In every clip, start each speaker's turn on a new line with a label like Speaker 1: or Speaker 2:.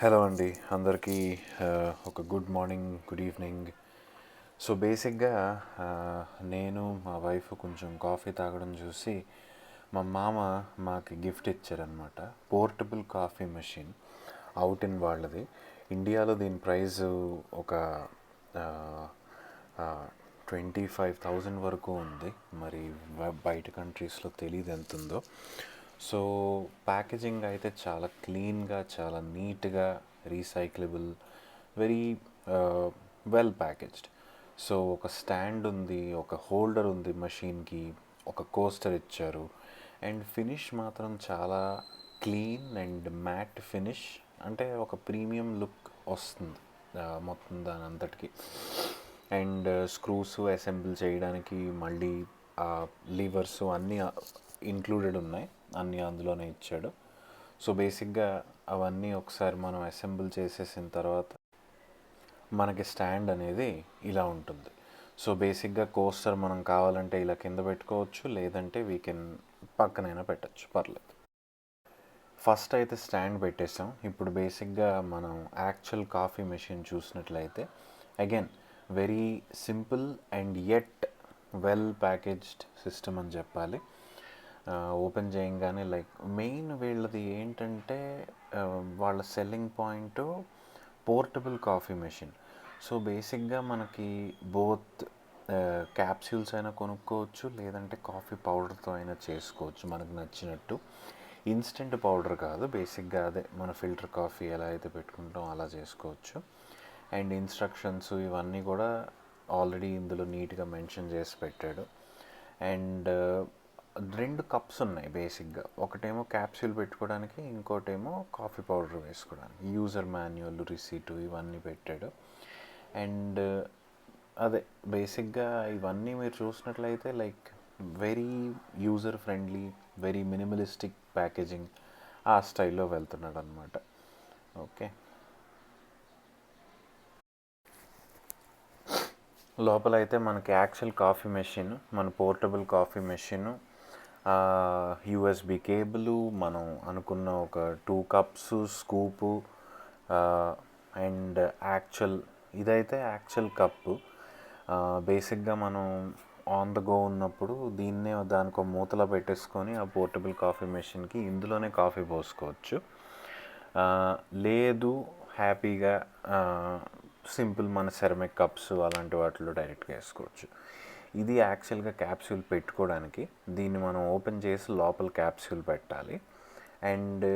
Speaker 1: Hello అండి అందరికీ ఒక good morning good evening. So బేసిక్గా నేను మా వైఫ్ కొంచెం కాఫీ తాగడం చూసి మా మామ మాకు గిఫ్ట్ ఇచ్చారనమాట. Portable coffee machine out in వాళ్ళది. ఇండియాలో దీని ప్రైస్ ఒక 25,000 వరకు ఉంది. మరి బయట కంట్రీస్లో తెలియదు ఎంత ఉందో. సో ప్యాకేజింగ్ అయితే చాలా క్లీన్గా, చాలా నీట్గా, recyclable, very well packaged. So ఒక స్టాండ్ ఉంది, ఒక హోల్డర్ ఉంది మషీన్కి, ఒక కోస్టర్ ఇచ్చారు. అండ్ ఫినిష్ మాత్రం చాలా క్లీన్ అండ్ మ్యాట్ ఫినిష్, అంటే ఒక ప్రీమియం లుక్ వస్తుంది మొత్తం దాని అంతటికి. అండ్ స్క్రూస్ అసెంబుల్ చేయడానికి మళ్ళీ లీవర్స్ అన్నీ ఇంక్లూడెడ్ ఉన్నాయి, అన్నీ అందులోనే ఇచ్చాడు. సో బేసిక్గా అవన్నీ ఒకసారి మనం అసెంబుల్ చేసేసిన తర్వాత మనకి స్టాండ్ అనేది ఇలా ఉంటుంది. సో బేసిక్గా కోస్టర్ మనం కావాలంటే ఇలా కింద పెట్టుకోవచ్చు, లేదంటే వీ కెన్ పక్కనైనా పెట్టచ్చు, పర్లేదు. ఫస్ట్ అయితే స్టాండ్ పెట్టేసాం. ఇప్పుడు బేసిక్గా మనం యాక్చువల్ కాఫీ మెషిన్ చూసినట్లయితే again very simple and yet well packaged system అని చెప్పాలి. ఓపెన్ చేయగానే లైక్ మెయిన్ వీళ్ళది ఏంటంటే వాళ్ళ selling point portable coffee machine. So బేసిక్గా మనకి బోత్ క్యాప్సూల్స్ అయినా కొనుక్కోవచ్చు, లేదంటే కాఫీ పౌడర్తో అయినా చేసుకోవచ్చు మనకు నచ్చినట్టు. ఇన్స్టెంట్ పౌడర్ కాదు, బేసిక్గా అదే మన ఫిల్టర్ కాఫీ ఎలా అయితే పెట్టుకుంటాం అలా చేసుకోవచ్చు. అండ్ ఇన్స్ట్రక్షన్స్ ఇవన్నీ కూడా ఆల్రెడీ ఇందులో నీట్గా మెన్షన్ చేసి పెట్టాడు. అండ్ 2 కప్స్ ఉన్నాయి బేసిక్గా. ఒకటేమో క్యాప్సూల్ పెట్టుకోవడానికి, ఇంకోటేమో కాఫీ పౌడర్ వేసుకోవడానికి. యూజర్ మాన్యువల్, రిసీటు ఇవన్నీ పెట్టాడు. అండ్ అదే బేసిక్గా ఇవన్నీ మీరు చూసినట్లయితే like very user friendly, very minimalistic packaging, ఆ స్టైల్లో వెళ్తున్నాడు అనమాట. ఓకే, లోపల అయితే మనకి యాక్చువల్ కాఫీ మెషిన్, మన portable coffee machine, USB cable, మనం అనుకున్న ఒక 2 కప్స్, స్కూపు, అండ్ ఇదైతే యాక్చువల్ కప్పు. బేసిక్గా మనం ఆన్ ద గో ఉన్నప్పుడు దీన్నే దానికి మూతలో పెట్టేసుకొని ఆ పోర్టబుల్ కాఫీ మెషిన్కి ఇందులోనే కాఫీ పోసుకోవచ్చు. లేదు హ్యాపీగా సింపుల్ మన సెరమిక్ కప్స్ అలాంటి వాటిలో డైరెక్ట్గా వేసుకోవచ్చు. ఇది యాక్చువల్గా క్యాప్సూల్ పెట్టుకోవడానికి. దీన్ని మనం ఓపెన్ చేసి లోపల క్యాప్సూల్ పెట్టాలి. అండ్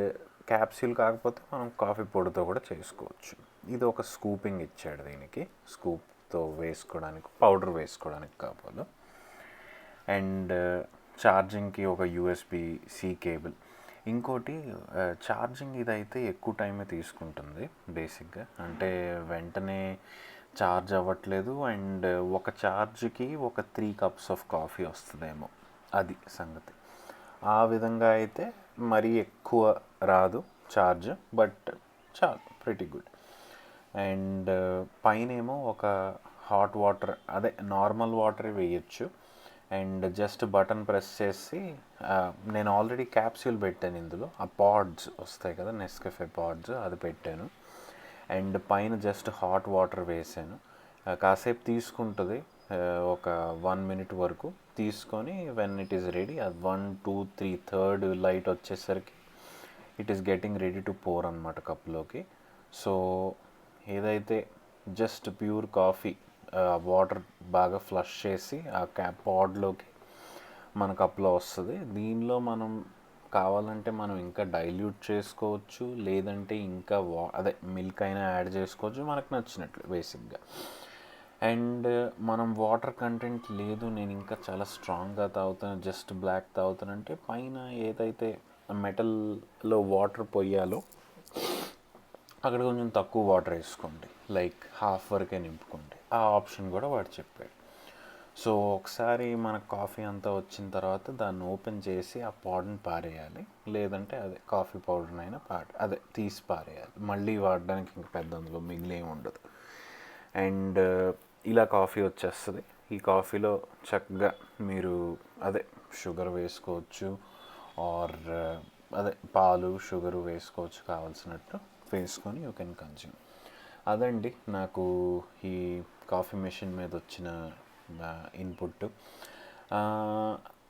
Speaker 1: క్యాప్సూల్ కాకపోతే మనం కాఫీ పొడితో కూడా చేసుకోవచ్చు. ఇది ఒక స్కూపింగ్ ఇచ్చాడు దీనికి, స్కూప్తో వేసుకోవడానికి, పౌడర్ వేసుకోవడానికి కావాలి. అండ్ ఛార్జింగ్కి ఒక యూఎస్బి-C కేబుల్. ఇంకోటి ఛార్జింగ్ ఇదైతే ఎక్కువ టైమే తీసుకుంటుంది బేసిక్గా, అంటే వెంటనే ఛార్జ్ అవ్వట్లేదు. అండ్ ఒక ఛార్జ్కి ఒక 3 కప్స్ ఆఫ్ కాఫీ వస్తుందేమో, అది సంగతి. ఆ విధంగా అయితే మరీ ఎక్కువ రాదు ఛార్జ్, బట్ చాలు, ప్రిటీ గుడ్. అండ్ పైనేమో ఒక హాట్ వాటర్, అదే నార్మల్ వాటరే వేయచ్చు. అండ్ జస్ట్ బటన్ ప్రెస్ చేసి నేను ఆల్రెడీ క్యాప్సూల్ పెట్టాను ఇందులో, ఆ పాడ్స్ వస్తాయి కదా, నెస్కెఫే పాడ్స్, అది పెట్టాను. అండ్ పైన జస్ట్ హాట్ వాటర్ వేసాను. కాసేపు తీసుకుంటుంది, ఒక 1 minute వరకు తీసుకొని వెన్ ఇట్ ఈస్ రెడీ, అది 1 2 3 థర్డ్ లైట్ వచ్చేసరికి it is getting ready to pour అనమాట కప్లోకి. సో ఏదైతే జస్ట్ ప్యూర్ కాఫీ వాటర్ బాగా ఫ్లష్ చేసి ఆ పాడ్లోకి మన కప్లో వస్తుంది. దీనిలో మనం కావాలంటే మనం ఇంకా డైల్యూట్ చేసుకోవచ్చు, లేదంటే ఇంకా అదే మిల్క్ అయినా యాడ్ చేసుకోవచ్చు, మనకు నచ్చినట్లు బేసిక్గా. అండ్ మనం వాటర్ కంటెంట్ లేదు, నేను ఇంకా చాలా స్ట్రాంగ్గా తాగుతాను, జస్ట్ బ్లాక్ తాగుతానంటే పైన ఏదైతే మెటల్లో వాటర్ పోయాలో అక్కడ కొంచెం తక్కువ వాటర్ వేసుకోండి, లైక్ హాఫ్ వరకే నింపుకోండి. ఆ ఆప్షన్ కూడా వాడు చెప్పాడు. సో ఒకసారి మన కాఫీ అంతా వచ్చిన తర్వాత దాన్ని ఓపెన్ చేసి ఆ పాడ్ని పారేయాలి, లేదంటే అదే కాఫీ పౌడర్నైనా అదే తీసి పారేయాలి. మళ్ళీ వాడడానికి ఇంక పెద్ద అందులో మిగిలేం ఉండదు. అండ్ ఇలా కాఫీ వచ్చేస్తుంది. ఈ కాఫీలో చక్కగా మీరు అదే షుగర్ వేసుకోవచ్చు, ఆర్ అదే పాలు షుగరు వేసుకోవచ్చు కావాల్సినట్టు. వేసుకొని యూ కెన్ కన్జ్యూమ్. అదండి నాకు ఈ కాఫీ మెషిన్ మీద వచ్చిన ఇన్పుట్.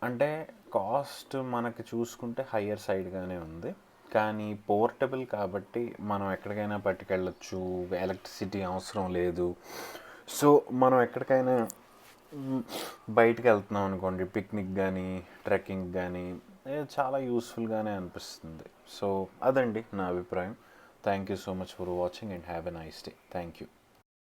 Speaker 1: అంటే కాస్ట్ మనకి చూసుకుంటే హయ్యర్ సైడ్గానే ఉంది, కానీ పోర్టబుల్ కాబట్టి మనం ఎక్కడికైనా పట్టుకెళ్ళచ్చు, ఎలక్ట్రిసిటీ అవసరం లేదు. సో మనం ఎక్కడికైనా బయటికి వెళ్తున్నాం అనుకోండి, పిక్నిక్ కానీ ట్రెక్కింగ్ కానీ, చాలా యూస్ఫుల్గానే అనిపిస్తుంది. సో అదండి నా అభిప్రాయం. Thank you so much for watching and have a nice day. Thank you.